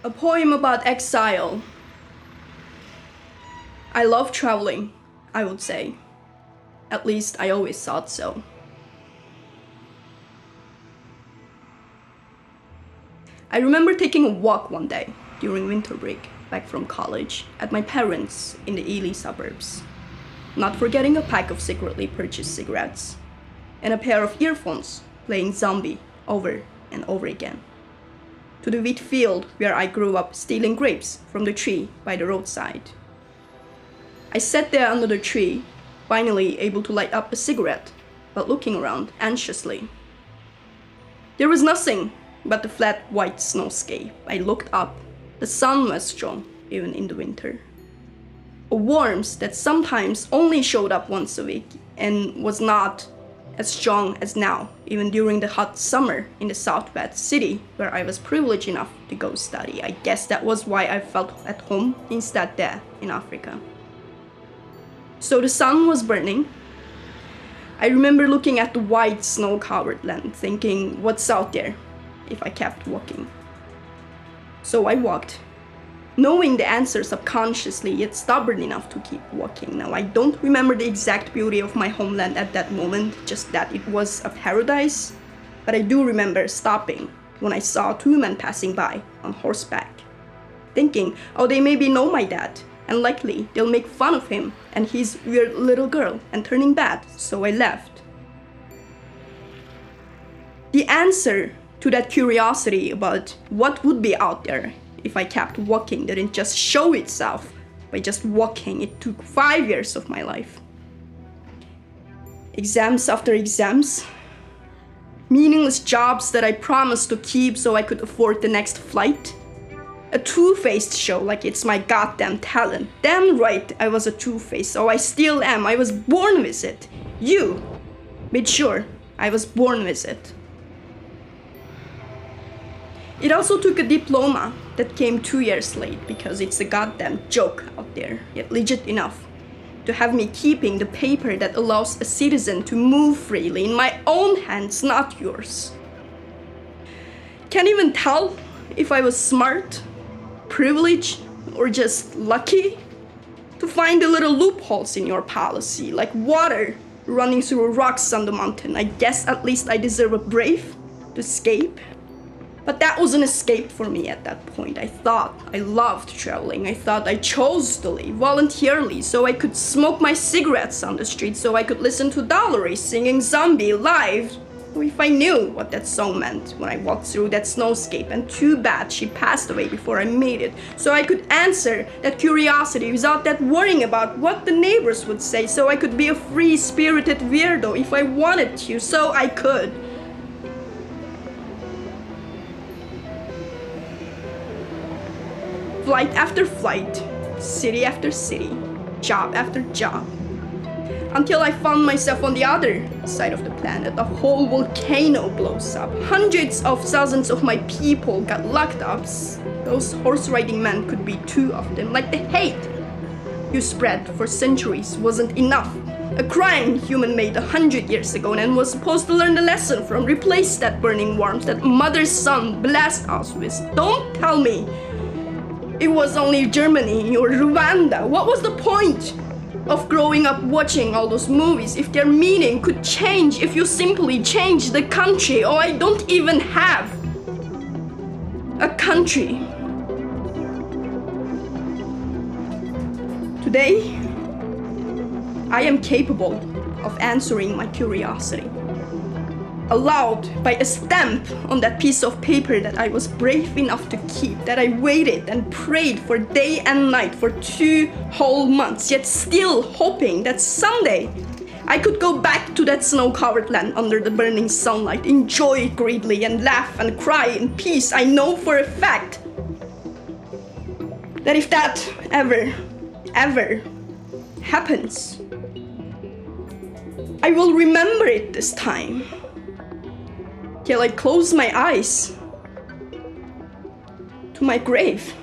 A poem about exile. I love traveling, I would say. At least I always thought so. I remember taking a walk one day during winter break back from college at my parents' in the Ely suburbs, not forgetting a pack of secretly purchased cigarettes and a pair of earphones playing Zombie over and over again, to the wheat field where I grew up stealing grapes from the tree by the roadside. I sat there under the tree, finally able to light up a cigarette, but looking around anxiously. There was nothing but the flat white snowscape. I looked up. The sun was strong, even in the winter. A warmth that sometimes only showed up once a week and was not as strong as now, even during the hot summer in the southwest city where I was privileged enough to go study. I guess that was why I felt at home instead there in Africa. So the sun was burning. I remember looking at the white snow-covered land, thinking, what's out there if I kept walking? So I walked, knowing the answer subconsciously, yet stubborn enough to keep walking. Now, I don't remember the exact beauty of my homeland at that moment, just that it was a paradise. But I do remember stopping when I saw two men passing by on horseback, thinking, oh, they maybe know my dad, and likely they'll make fun of him and his weird little girl and turning bad, so I left. The answer to that curiosity about what would be out there if I kept walking didn't just show itself by just walking. It took 5 years of my life. Exams after exams, meaningless jobs that I promised to keep so I could afford the next flight. A two-faced show like it's my goddamn talent. Damn right I was a two-faced, so I still am. I was born with it. You made sure I was born with it. It also took a diploma that came 2 years late because it's a goddamn joke out there, yet legit enough to have me keeping the paper that allows a citizen to move freely in my own hands, not yours. Can't even tell if I was smart, privileged, or just lucky to find the little loopholes in your policy, like water running through rocks on the mountain. I guess at least I deserve a brave to escape. But that was an escape for me at that point. I thought I loved traveling. I thought I chose to leave voluntarily so I could smoke my cigarettes on the street, so I could listen to Dolores singing Zombie live. If I knew what that song meant when I walked through that snowscape, and too bad she passed away before I made it, so I could answer that curiosity without that worrying about what the neighbors would say, so I could be a free-spirited weirdo if I wanted to, so I could. Flight after flight, city after city, job after job, until I found myself on the other side of the planet. A whole volcano blows up. Hundreds of thousands of my people got locked up. Those horse-riding men could be two of them. Like the hate you spread for centuries wasn't enough. A crime human made 100 years ago and was supposed to learn the lesson from. Replace that burning warmth that mother's son blast us with. Don't tell me it was only Germany or Rwanda. What was the point of growing up watching all those movies if their meaning could change if you simply change the country? Oh, I don't even have a country. Today, I am capable of answering my curiosity, allowed by a stamp on that piece of paper that I was brave enough to keep, that I waited and prayed for day and night for 2 whole months, yet still hoping that someday I could go back to that snow-covered land under the burning sunlight, enjoy it greedily and laugh and cry in peace. I know for a fact that if that ever happens, I will remember it this time. Till I close my eyes to my grave.